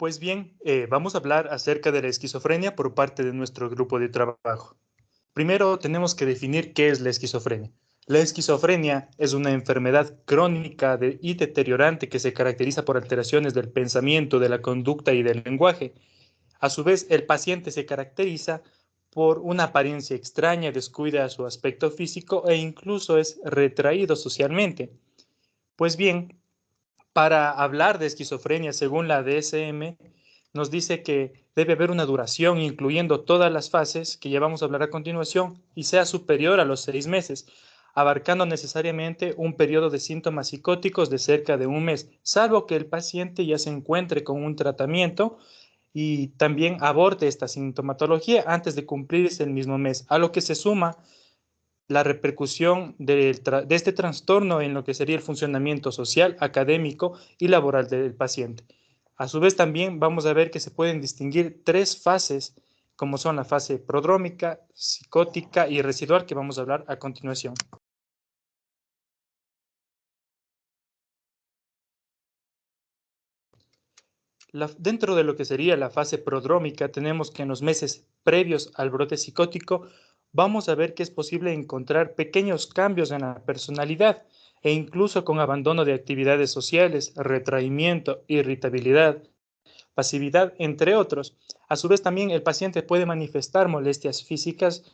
Pues bien, vamos a hablar acerca de la esquizofrenia por parte de nuestro grupo de trabajo. Primero, tenemos que definir qué es la esquizofrenia. La esquizofrenia es una enfermedad crónica y deteriorante que se caracteriza por alteraciones del pensamiento, de la conducta y del lenguaje. A su vez, el paciente se caracteriza por una apariencia extraña, descuida su aspecto físico e incluso es retraído socialmente. Pues bien, para hablar de esquizofrenia, según la DSM, nos dice que debe haber una duración, incluyendo todas las fases que ya vamos a hablar a continuación, y sea superior a los 6 meses, abarcando necesariamente un periodo de síntomas psicóticos de cerca de un mes, salvo que el paciente ya se encuentre con un tratamiento y también aborde esta sintomatología antes de cumplirse el mismo mes, a lo que se suma la repercusión de este trastorno en lo que sería el funcionamiento social, académico y laboral del paciente. A su vez, también vamos a ver que se pueden distinguir tres fases, como son la fase prodrómica, psicótica y residual, que vamos a hablar a continuación. Dentro de lo que sería la fase prodrómica, tenemos que en los meses previos al brote psicótico vamos a ver que es posible encontrar pequeños cambios en la personalidad e incluso con abandono de actividades sociales, retraimiento, irritabilidad, pasividad, entre otros. A su vez, también el paciente puede manifestar molestias físicas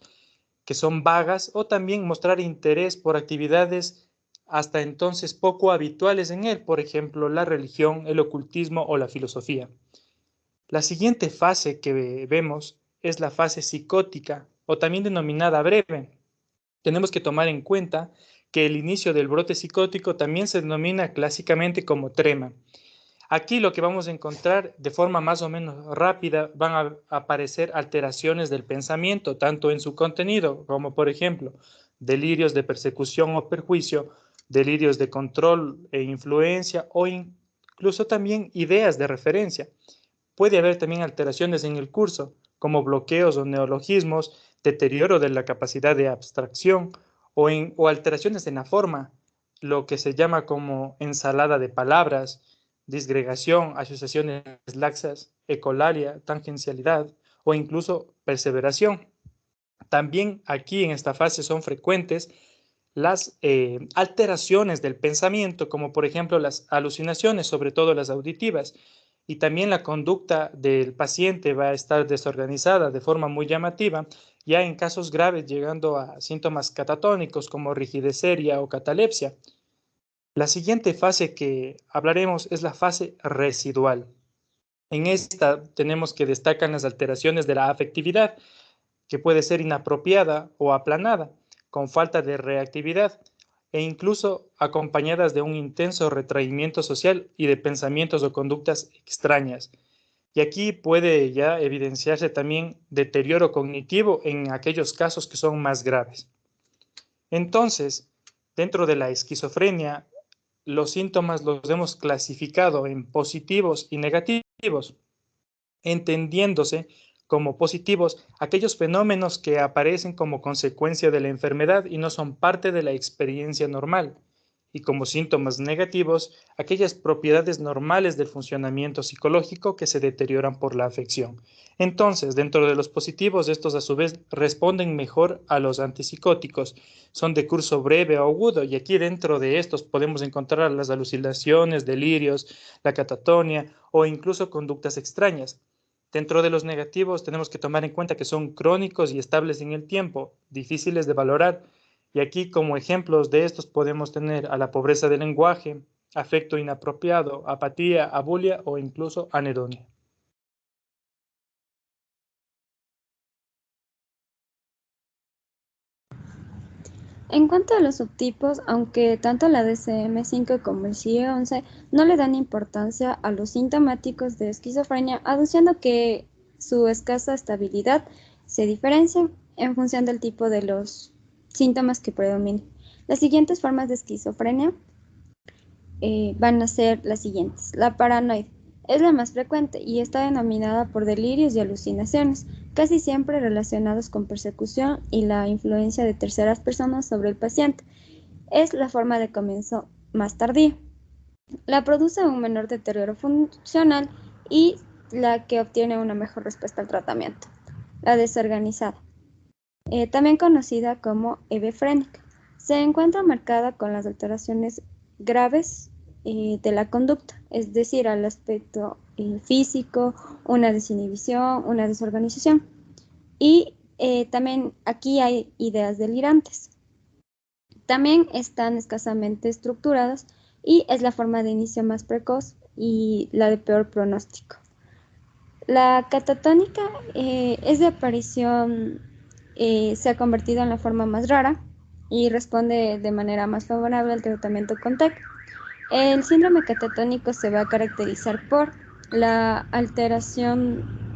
que son vagas o también mostrar interés por actividades hasta entonces poco habituales en él, por ejemplo, la religión, el ocultismo o la filosofía. La siguiente fase que vemos es la fase psicótica o también denominada breve. Tenemos que tomar en cuenta que el inicio del brote psicótico también se denomina clásicamente como trema. Aquí lo que vamos a encontrar de forma más o menos rápida van a aparecer alteraciones del pensamiento, tanto en su contenido como, por ejemplo, delirios de persecución o perjuicio, delirios de control e influencia o incluso también ideas de referencia. Puede haber también alteraciones en el curso, como bloqueos o neologismos, deterioro de la capacidad de abstracción o alteraciones en la forma, lo que se llama como ensalada de palabras, disgregación, asociaciones laxas, ecolalia, tangencialidad o incluso perseveración. También aquí en esta fase son frecuentes las alteraciones del pensamiento, como por ejemplo las alucinaciones, sobre todo las auditivas, y también la conducta del paciente va a estar desorganizada de forma muy llamativa, ya en casos graves llegando a síntomas catatónicos como rigidez seria o catalepsia. La siguiente fase que hablaremos es la fase residual. En esta tenemos que destacan las alteraciones de la afectividad, que puede ser inapropiada o aplanada, con falta de reactividad e incluso acompañadas de un intenso retraimiento social y de pensamientos o conductas extrañas. Y aquí puede ya evidenciarse también deterioro cognitivo en aquellos casos que son más graves. Entonces, dentro de la esquizofrenia, los síntomas los hemos clasificado en positivos y negativos, entendiéndose como positivos aquellos fenómenos que aparecen como consecuencia de la enfermedad y no son parte de la experiencia normal, y como síntomas negativos aquellas propiedades normales del funcionamiento psicológico que se deterioran por la afección. Entonces, dentro de los positivos, estos a su vez responden mejor a los antipsicóticos, son de curso breve o agudo, y aquí dentro de estos podemos encontrar las alucinaciones, delirios, la catatonia o incluso conductas extrañas. Dentro de los negativos tenemos que tomar en cuenta que son crónicos y estables en el tiempo, difíciles de valorar, y aquí como ejemplos de estos podemos tener a la pobreza del lenguaje, afecto inapropiado, apatía, abulia o incluso anedonia. En cuanto a los subtipos, aunque tanto la DSM-5 como el CIE-11 no le dan importancia a los sintomáticos de esquizofrenia, aduciendo que su escasa estabilidad se diferencia en función del tipo de los síntomas que predominan. Las siguientes formas de esquizofrenia van a ser las siguientes. La paranoide es la más frecuente y está denominada por delirios y alucinaciones, casi siempre relacionados con persecución y la influencia de terceras personas sobre el paciente. Es la forma de comienzo más tardía. La produce un menor deterioro funcional y la que obtiene una mejor respuesta al tratamiento. La desorganizada, también conocida como hebefrénica, se encuentra marcada con las alteraciones graves de la conducta, es decir, al aspecto físico, una desinhibición, una desorganización. Y también aquí hay ideas delirantes. También están escasamente estructuradas y es la forma de inicio más precoz y la de peor pronóstico. La catatónica es de aparición, se ha convertido en la forma más rara y responde de manera más favorable al tratamiento con TEC. El síndrome catatónico se va a caracterizar por la alteración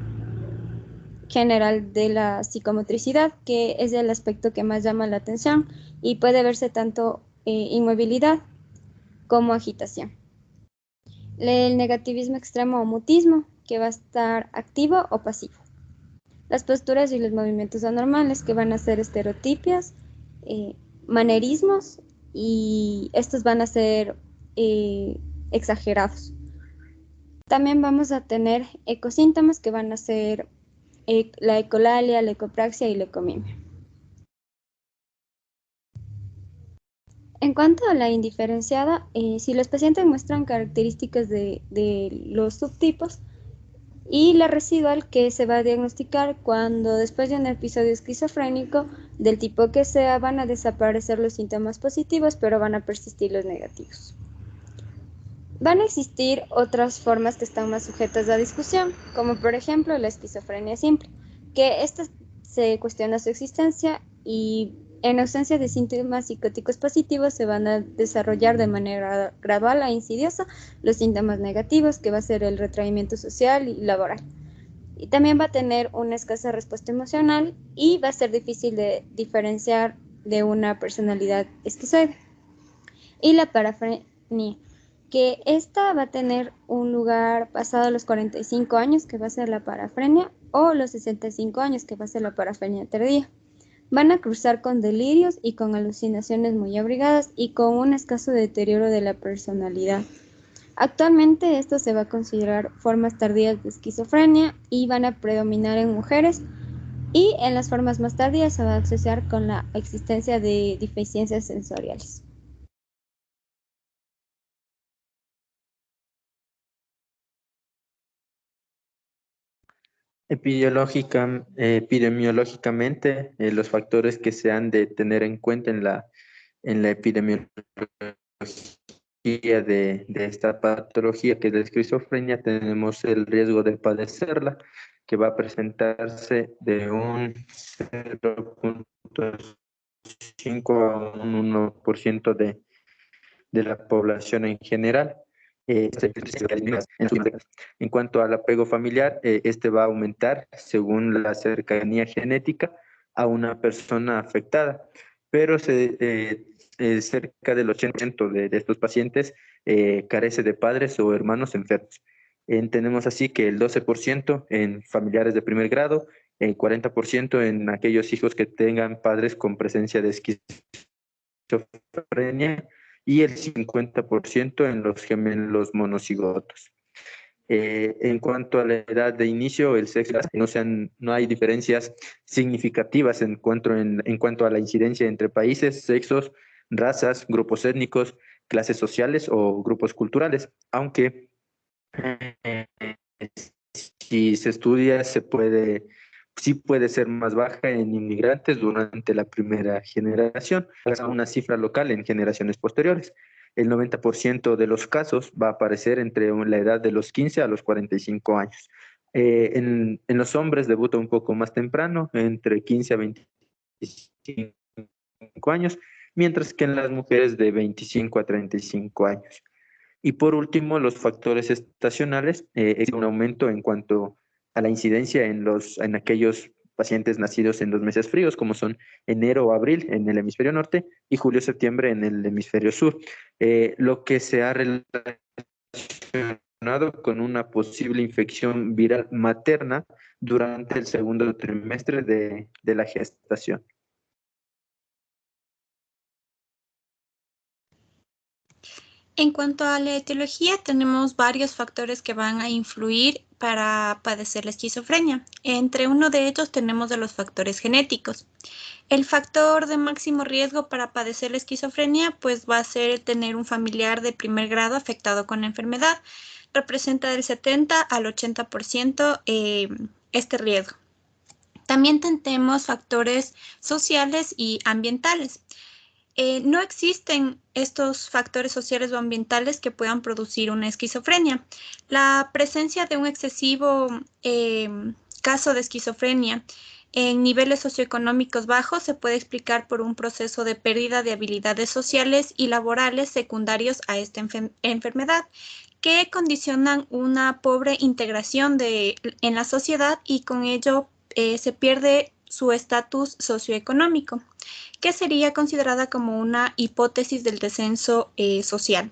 general de la psicomotricidad, que es el aspecto que más llama la atención y puede verse tanto inmovilidad como agitación. El negativismo extremo o mutismo, que va a estar activo o pasivo. Las posturas y los movimientos anormales, que van a ser estereotipias, manerismos, y estos van a ser exagerados. También vamos a tener ecosíntomas, que van a ser la ecolalia, la ecopraxia y la ecomimia. En cuanto a la indiferenciada, si los pacientes muestran características de los subtipos, y la residual, que se va a diagnosticar cuando después de un episodio esquizofrénico del tipo que sea van a desaparecer los síntomas positivos, pero van a persistir los negativos. Van a existir otras formas que están más sujetas a discusión, como por ejemplo la esquizofrenia simple, que esta se cuestiona su existencia y en ausencia de síntomas psicóticos positivos se van a desarrollar de manera gradual e insidiosa los síntomas negativos, que va a ser el retraimiento social y laboral. Y también va a tener una escasa respuesta emocional y va a ser difícil de diferenciar de una personalidad esquizoide. Y la parafrenia, que esta va a tener un lugar pasado los 45 años, que va a ser la parafrenia, o los 65 años, que va a ser la parafrenia tardía. Van a cruzar con delirios y con alucinaciones muy abrigadas y con un escaso deterioro de la personalidad. Actualmente esto se va a considerar formas tardías de esquizofrenia y van a predominar en mujeres, y en las formas más tardías se va a asociar con la existencia de deficiencias sensoriales. Epidemiológicamente, los factores que se han de tener en cuenta en la epidemiología de esta patología que es la esquizofrenia, tenemos el riesgo de padecerla, que va a presentarse de un 0,5 a un 1% de la población en general. En cuanto al apego familiar, este va a aumentar según la cercanía genética a una persona afectada, pero cerca del 80% de estos pacientes carece de padres o hermanos enfermos. Tenemos así que el 12% en familiares de primer grado, el 40% en aquellos hijos que tengan padres con presencia de esquizofrenia y el 50% en los gemelos monocigotos. En cuanto a la edad de inicio, el sexo, no hay diferencias significativas en cuanto a la incidencia entre países, sexos, razas, grupos étnicos, clases sociales o grupos culturales, aunque eh, si se estudia, sí puede ser más baja en inmigrantes durante la primera generación, a una cifra local en generaciones posteriores. El 90% de los casos va a aparecer entre la edad de los 15 a los 45 años. En los hombres debuta un poco más temprano, entre 15 a 25 años, mientras que en las mujeres de 25 a 35 años. Y por último, los factores estacionales, es un aumento en cuanto a la incidencia en aquellos pacientes nacidos en los meses fríos, como son enero o abril en el hemisferio norte y julio-septiembre en el hemisferio sur, lo que se ha relacionado con una posible infección viral materna durante el segundo trimestre de la gestación. En cuanto a la etiología, tenemos varios factores que van a influir para padecer la esquizofrenia. Entre uno de ellos tenemos de los factores genéticos. El factor de máximo riesgo para padecer la esquizofrenia pues va a ser el tener un familiar de primer grado afectado con la enfermedad. Representa del 70 al 80% este riesgo. También tenemos factores sociales y ambientales. No existen estos factores sociales o ambientales que puedan producir una esquizofrenia. La presencia de un excesivo caso de esquizofrenia en niveles socioeconómicos bajos se puede explicar por un proceso de pérdida de habilidades sociales y laborales secundarios a esta enfermedad, que condicionan una pobre integración en la sociedad y con ello se pierde su estatus socioeconómico, que sería considerada como una hipótesis del descenso social.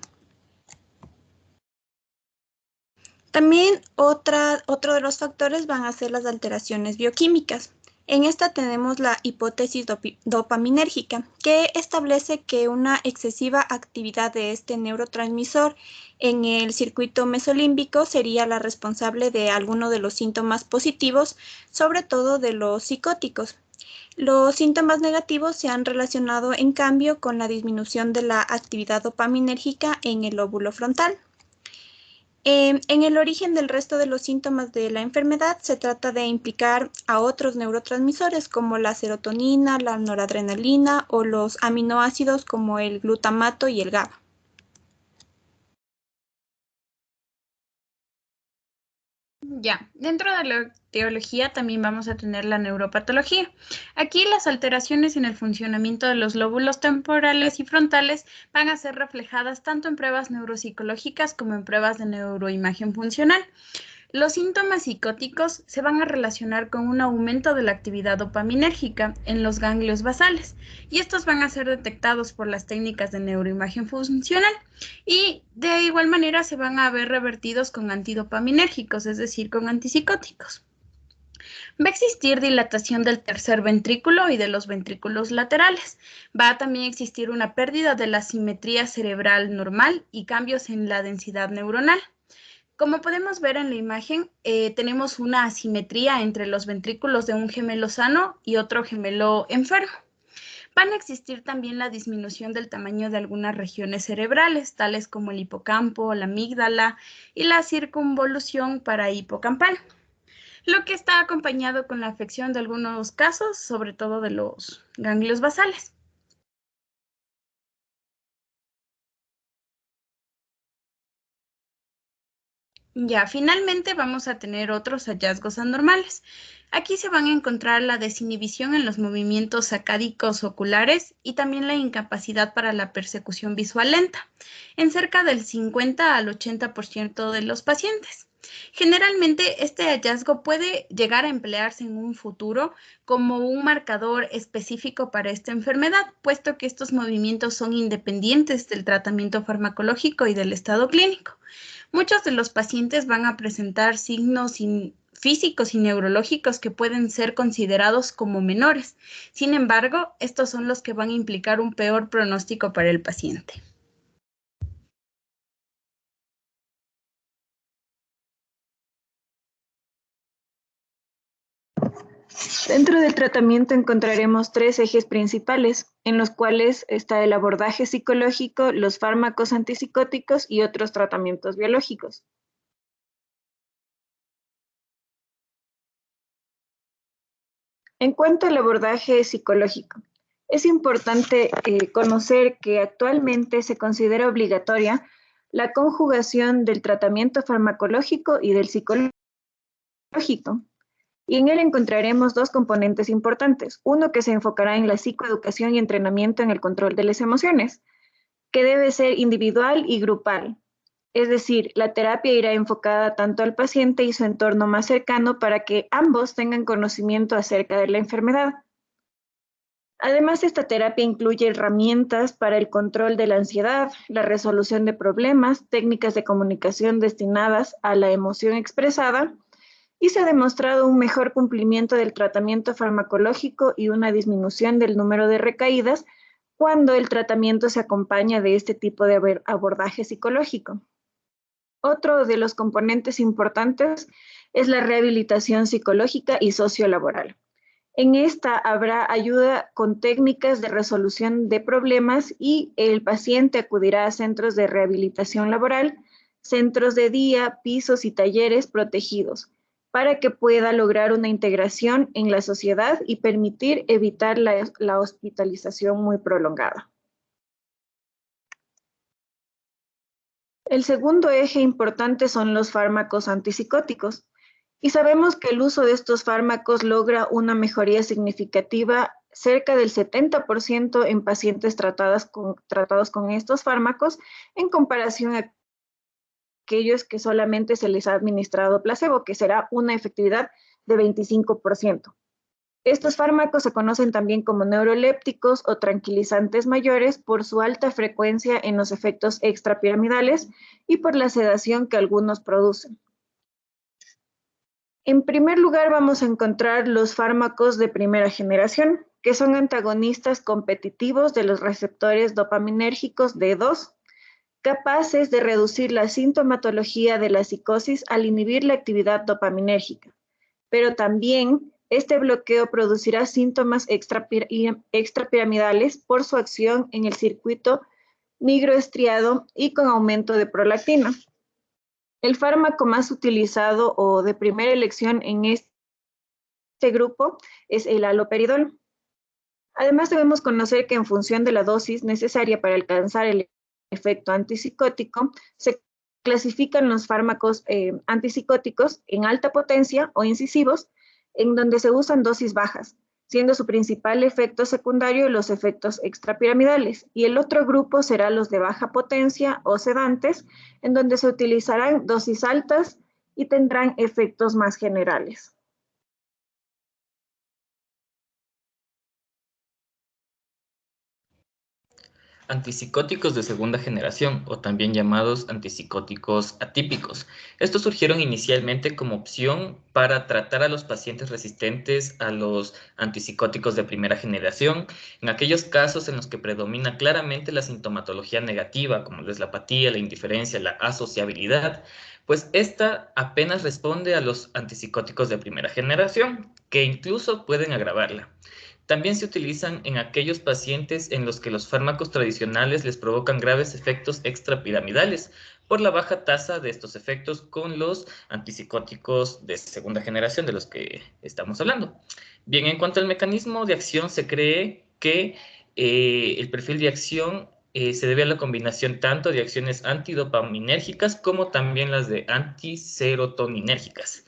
También otro de los factores van a ser las alteraciones bioquímicas. En esta tenemos la hipótesis dopaminérgica, que establece que una excesiva actividad de este neurotransmisor en el circuito mesolímbico sería la responsable de alguno de los síntomas positivos, sobre todo de los psicóticos. Los síntomas negativos se han relacionado, en cambio, con la disminución de la actividad dopaminérgica en el lóbulo frontal. En el origen del resto de los síntomas de la enfermedad se trata de implicar a otros neurotransmisores como la serotonina, la noradrenalina o los aminoácidos como el glutamato y el GABA. Ya, dentro de la etiología también vamos a tener la neuropatología. Aquí las alteraciones en el funcionamiento de los lóbulos temporales y frontales van a ser reflejadas tanto en pruebas neuropsicológicas como en pruebas de neuroimagen funcional. Los síntomas psicóticos se van a relacionar con un aumento de la actividad dopaminérgica en los ganglios basales y estos van a ser detectados por las técnicas de neuroimagen funcional y de igual manera se van a ver revertidos con antidopaminérgicos, es decir, con antipsicóticos. Va a existir dilatación del tercer ventrículo y de los ventrículos laterales. Va a también existir una pérdida de la simetría cerebral normal y cambios en la densidad neuronal. Como podemos ver en la imagen, tenemos una asimetría entre los ventrículos de un gemelo sano y otro gemelo enfermo. Van a existir también la disminución del tamaño de algunas regiones cerebrales, tales como el hipocampo, la amígdala y la circunvolución parahipocampal, lo que está acompañado con la afección de algunos casos, sobre todo de los ganglios basales. Ya, finalmente vamos a tener otros hallazgos anormales. Aquí se van a encontrar la desinhibición en los movimientos sacádicos oculares y también la incapacidad para la persecución visual lenta, en cerca del 50 al 80% de los pacientes. Generalmente, este hallazgo puede llegar a emplearse en un futuro como un marcador específico para esta enfermedad, puesto que estos movimientos son independientes del tratamiento farmacológico y del estado clínico. Muchos de los pacientes van a presentar signos físicos y neurológicos que pueden ser considerados como menores. Sin embargo, estos son los que van a implicar un peor pronóstico para el paciente. Dentro del tratamiento encontraremos tres ejes principales, en los cuales está el abordaje psicológico, los fármacos antipsicóticos y otros tratamientos biológicos. En cuanto al abordaje psicológico, es importante conocer que actualmente se considera obligatoria la conjugación del tratamiento farmacológico y del psicológico. Y en él encontraremos dos componentes importantes. Uno que se enfocará en la psicoeducación y entrenamiento en el control de las emociones, que debe ser individual y grupal. Es decir, la terapia irá enfocada tanto al paciente y su entorno más cercano para que ambos tengan conocimiento acerca de la enfermedad. Además, esta terapia incluye herramientas para el control de la ansiedad, la resolución de problemas, técnicas de comunicación destinadas a la emoción expresada, y se ha demostrado un mejor cumplimiento del tratamiento farmacológico y una disminución del número de recaídas cuando el tratamiento se acompaña de este tipo de abordaje psicológico. Otro de los componentes importantes es la rehabilitación psicológica y sociolaboral. En esta habrá ayuda con técnicas de resolución de problemas y el paciente acudirá a centros de rehabilitación laboral, centros de día, pisos y talleres protegidos, para que pueda lograr una integración en la sociedad y permitir evitar la hospitalización muy prolongada. El segundo eje importante son los fármacos antipsicóticos. Y sabemos que el uso de estos fármacos logra una mejoría significativa, cerca del 70% en pacientes tratados con estos fármacos, en comparación a aquellos que solamente se les ha administrado placebo, que será una efectividad de 25%. Estos fármacos se conocen también como neurolépticos o tranquilizantes mayores por su alta frecuencia en los efectos extrapiramidales y por la sedación que algunos producen. En primer lugar, vamos a encontrar los fármacos de primera generación, que son antagonistas competitivos de los receptores dopaminérgicos D2, capaces de reducir la sintomatología de la psicosis al inhibir la actividad dopaminérgica, pero también este bloqueo producirá síntomas extrapiramidales por su acción en el circuito nigroestriado y con aumento de prolactina. El fármaco más utilizado o de primera elección en este grupo es el haloperidol. Además, debemos conocer que en función de la dosis necesaria para alcanzar el efecto antipsicótico, se clasifican los fármacos antipsicóticos en alta potencia o incisivos, en donde se usan dosis bajas, siendo su principal efecto secundario los efectos extrapiramidales, y el otro grupo será los de baja potencia o sedantes, en donde se utilizarán dosis altas y tendrán efectos más generales. Antipsicóticos de segunda generación, o también llamados antipsicóticos atípicos. Estos surgieron inicialmente como opción para tratar a los pacientes resistentes a los antipsicóticos de primera generación, en aquellos casos en los que predomina claramente la sintomatología negativa, como es la apatía, la indiferencia, la asociabilidad, pues esta apenas responde a los antipsicóticos de primera generación, que incluso pueden agravarla. También se utilizan en aquellos pacientes en los que los fármacos tradicionales les provocan graves efectos extrapiramidales por la baja tasa de estos efectos con los antipsicóticos de segunda generación de los que estamos hablando. Bien, en cuanto al mecanismo de acción, se cree que el perfil de acción se debe a la combinación tanto de acciones antidopaminérgicas como también las de antiserotoninérgicas.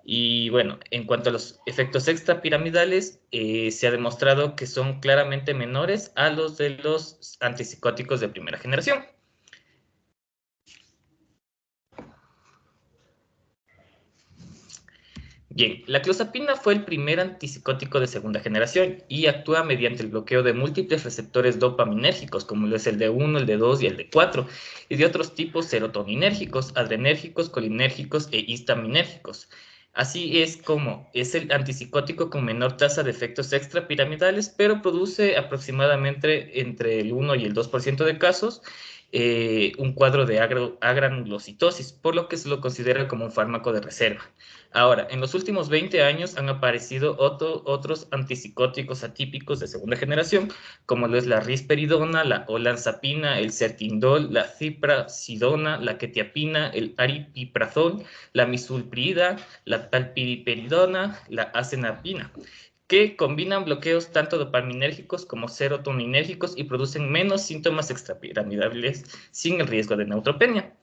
Y bueno, en cuanto a los efectos extrapiramidales, se ha demostrado que son claramente menores a los de los antipsicóticos de primera generación. Bien, la clozapina fue el primer antipsicótico de segunda generación y actúa mediante el bloqueo de múltiples receptores dopaminérgicos, como lo es el D1, el D2 y el D4, y de otros tipos serotoninérgicos, adrenérgicos, colinérgicos e histaminérgicos. Así es como es el antipsicótico con menor tasa de efectos extrapiramidales, pero produce aproximadamente entre el 1 y el 2% de casos un cuadro de agranulocitosis, por lo que se lo considera como un fármaco de reserva. Ahora, en los últimos 20 años han aparecido otros antipsicóticos atípicos de segunda generación, como lo es la risperidona, la olanzapina, el certindol, la ciprasidona, la quetiapina, el aripiprazol, la misulprida, la talpiriperidona, la acenapina, que combinan bloqueos tanto dopaminérgicos como serotoninérgicos y producen menos síntomas extrapiramidales sin el riesgo de neutropenia.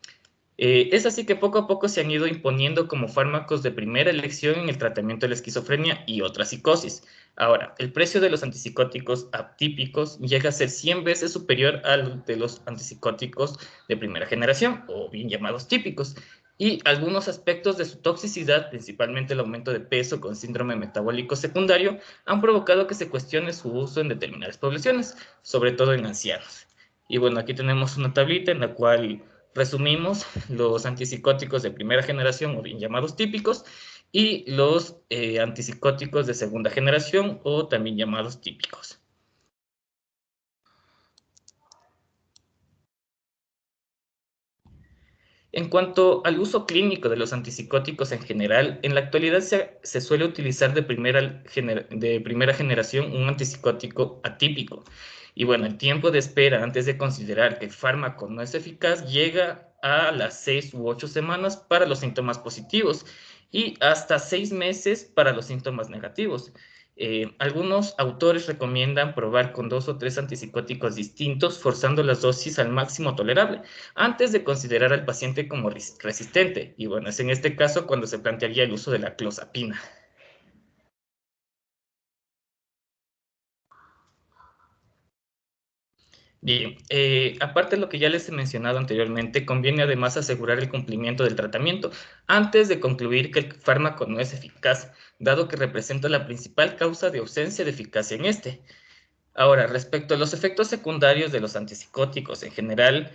Es así que poco a poco se han ido imponiendo como fármacos de primera elección en el tratamiento de la esquizofrenia y otra psicosis. Ahora, el precio de los antipsicóticos atípicos llega a ser 100 veces superior al de los antipsicóticos de primera generación, o bien llamados típicos, y algunos aspectos de su toxicidad, principalmente el aumento de peso con síndrome metabólico secundario, han provocado que se cuestione su uso en determinadas poblaciones, sobre todo en ancianos. Y bueno, aquí tenemos una tablita en la cual resumimos los antipsicóticos de primera generación, o bien llamados típicos, y los antipsicóticos de segunda generación, o también llamados típicos. En cuanto al uso clínico de los antipsicóticos en general, en la actualidad se suele utilizar de primera generación un antipsicótico atípico. Y bueno, el tiempo de espera antes de considerar que el fármaco no es eficaz llega a las 6 u 8 semanas para los síntomas positivos y hasta 6 meses para los síntomas negativos. Algunos autores recomiendan probar con 2 o 3 antipsicóticos distintos, forzando las dosis al máximo tolerable, antes de considerar al paciente como resistente. Y bueno, es en este caso cuando se plantearía el uso de la clozapina. Bien, aparte de lo que ya les he mencionado anteriormente, conviene además asegurar el cumplimiento del tratamiento antes de concluir que el fármaco no es eficaz, dado que representa la principal causa de ausencia de eficacia en este. Ahora, respecto a los efectos secundarios de los antipsicóticos en general,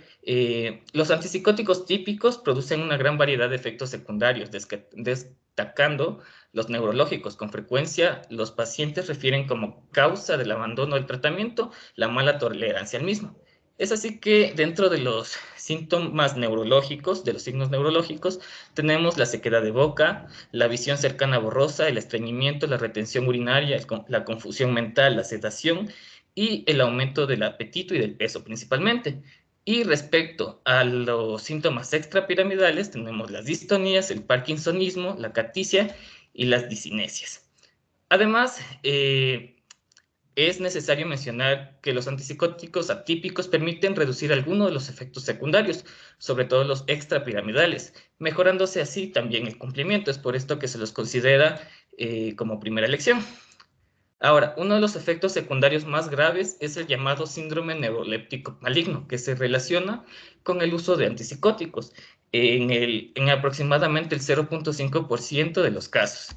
los antipsicóticos típicos producen una gran variedad de efectos secundarios, destacando los neurológicos. Con frecuencia, los pacientes refieren como causa del abandono del tratamiento la mala tolerancia al mismo. Es así que dentro de los síntomas neurológicos, de los signos neurológicos, tenemos la sequedad de boca, la visión cercana borrosa, el estreñimiento, la retención urinaria, la confusión mental, la sedación y el aumento del apetito y del peso principalmente. Y respecto a los síntomas extrapiramidales, tenemos las distonías, el parkinsonismo, la caticia y las discinesias. Además, es necesario mencionar que los antipsicóticos atípicos permiten reducir algunos de los efectos secundarios, sobre todo los extrapiramidales, mejorándose así también el cumplimiento. Es por esto que se los considera como primera elección. Ahora, uno de los efectos secundarios más graves es el llamado síndrome neuroléptico maligno, que se relaciona con el uso de antipsicóticos en aproximadamente el 0.5% de los casos,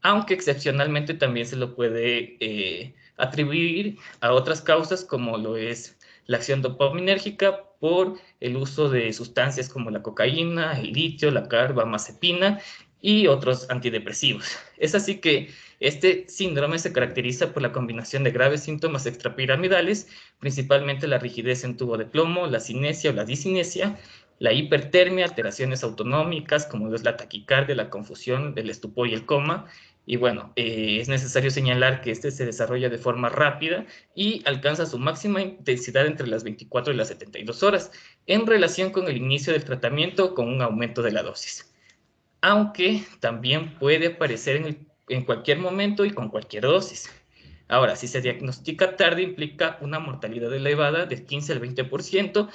aunque excepcionalmente también se lo puede atribuir a otras causas como lo es la acción dopaminérgica por el uso de sustancias como la cocaína, el litio, la carbamazepina y otros antidepresivos. Es así que este síndrome se caracteriza por la combinación de graves síntomas extrapiramidales, principalmente la rigidez en tubo de plomo, la cinesia o la discinesia, la hipertermia, alteraciones autonómicas como es la taquicardia, la confusión, el estupor y el coma. Y bueno, es necesario señalar que este se desarrolla de forma rápida y alcanza su máxima intensidad entre las 24 y las 72 horas, en relación con el inicio del tratamiento con un aumento de la dosis. Aunque también puede aparecer en cualquier momento y con cualquier dosis. Ahora, si se diagnostica tarde, implica una mortalidad elevada del 15 al 20%,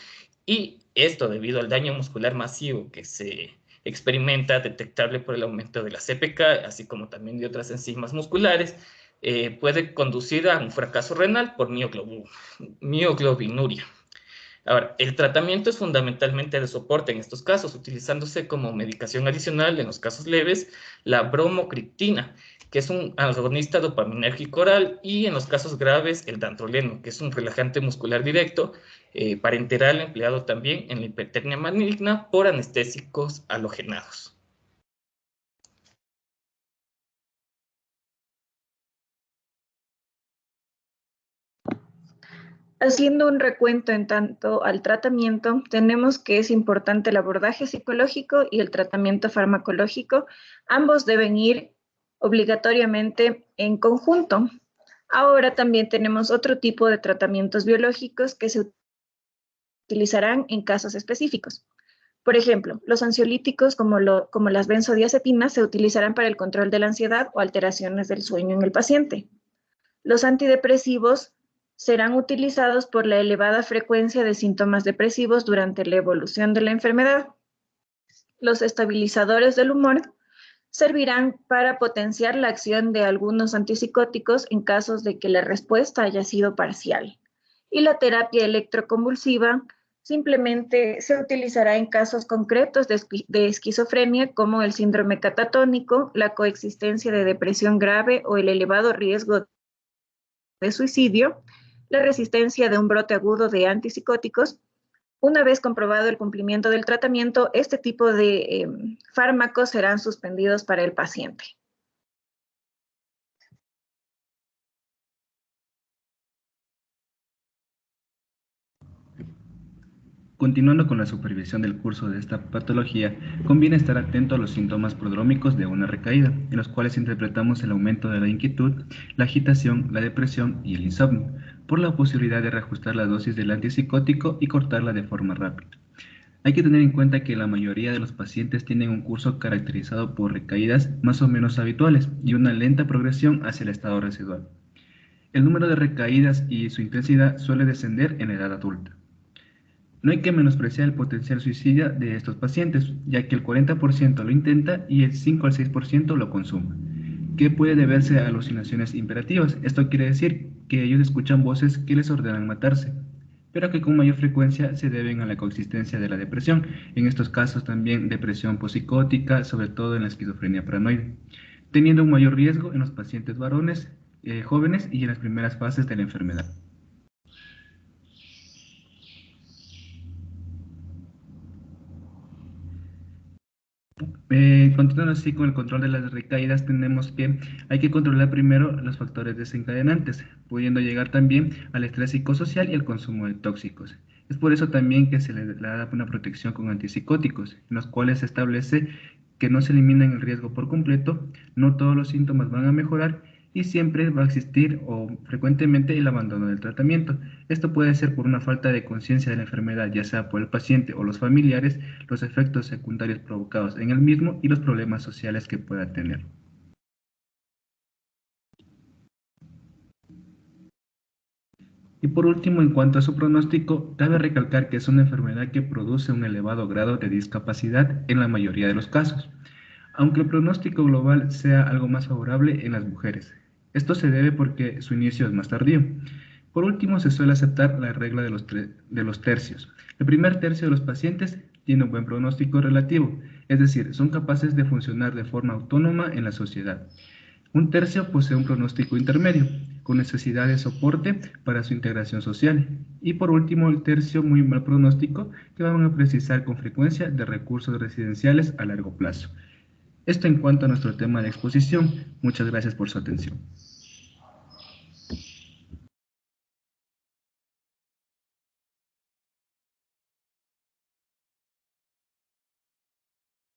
y esto debido al daño muscular masivo que se experimenta, detectable por el aumento de la CPK, así como también de otras enzimas musculares, puede conducir a un fracaso renal por mioglobinuria. Ahora, el tratamiento es fundamentalmente de soporte en estos casos, utilizándose como medicación adicional en los casos leves la bromocriptina, que es un agonista dopaminérgico oral, y en los casos graves el dantroleno, que es un relajante muscular directo, parenteral, empleado también en la hipertermia maligna por anestésicos halogenados. Haciendo un recuento en tanto al tratamiento, tenemos que es importante el abordaje psicológico y el tratamiento farmacológico. Ambos deben ir obligatoriamente en conjunto. Ahora también tenemos otro tipo de tratamientos biológicos que se utilizarán en casos específicos. Por ejemplo, los ansiolíticos como las benzodiazepinas se utilizarán para el control de la ansiedad o alteraciones del sueño en el paciente. Los antidepresivos serán utilizados por la elevada frecuencia de síntomas depresivos durante la evolución de la enfermedad. Los estabilizadores del humor servirán para potenciar la acción de algunos antipsicóticos en casos de que la respuesta haya sido parcial. Y la terapia electroconvulsiva simplemente se utilizará en casos concretos de esquizofrenia como el síndrome catatónico, la coexistencia de depresión grave o el elevado riesgo de suicidio, la resistencia de un brote agudo de antipsicóticos. Una vez comprobado el cumplimiento del tratamiento, este tipo de fármacos serán suspendidos para el paciente. Continuando con la supervisión del curso de esta patología, conviene estar atento a los síntomas prodrómicos de una recaída, en los cuales interpretamos el aumento de la inquietud, la agitación, la depresión y el insomnio, por la posibilidad de reajustar la dosis del antipsicótico y cortarla de forma rápida. Hay que tener en cuenta que la mayoría de los pacientes tienen un curso caracterizado por recaídas más o menos habituales y una lenta progresión hacia el estado residual. El número de recaídas y su intensidad suele descender en la edad adulta. No hay que menospreciar el potencial suicida de estos pacientes, ya que el 40% lo intenta y el 5 al 6% lo consuma, que puede deberse a alucinaciones imperativas. Esto quiere decir que ellos escuchan voces que les ordenan matarse, pero que con mayor frecuencia se deben a la coexistencia de la depresión, en estos casos también depresión pospsicótica, sobre todo en la esquizofrenia paranoide, teniendo un mayor riesgo en los pacientes varones, jóvenes y en las primeras fases de la enfermedad. Continuando así con el control de las recaídas, tenemos que hay que controlar primero los factores desencadenantes, pudiendo llegar también al estrés psicosocial y al consumo de tóxicos. Es por eso también que se le da una protección con antipsicóticos, en los cuales se establece que no se eliminan el riesgo por completo, no todos los síntomas van a mejorar y siempre va a existir o frecuentemente el abandono del tratamiento. Esto puede ser por una falta de conciencia de la enfermedad, ya sea por el paciente o los familiares, los efectos secundarios provocados en el mismo y los problemas sociales que pueda tener. Y por último, en cuanto a su pronóstico, cabe recalcar que es una enfermedad que produce un elevado grado de discapacidad en la mayoría de los casos, aunque el pronóstico global sea algo más favorable en las mujeres. Esto se debe porque su inicio es más tardío. Por último, se suele aceptar la regla de los tercios. El primer tercio de los pacientes tiene un buen pronóstico relativo, es decir, son capaces de funcionar de forma autónoma en la sociedad. Un tercio posee un pronóstico intermedio, con necesidad de soporte para su integración social. Y por último, el tercio muy mal pronóstico, que van a precisar con frecuencia de recursos residenciales a largo plazo. Esto en cuanto a nuestro tema de exposición. Muchas gracias por su atención.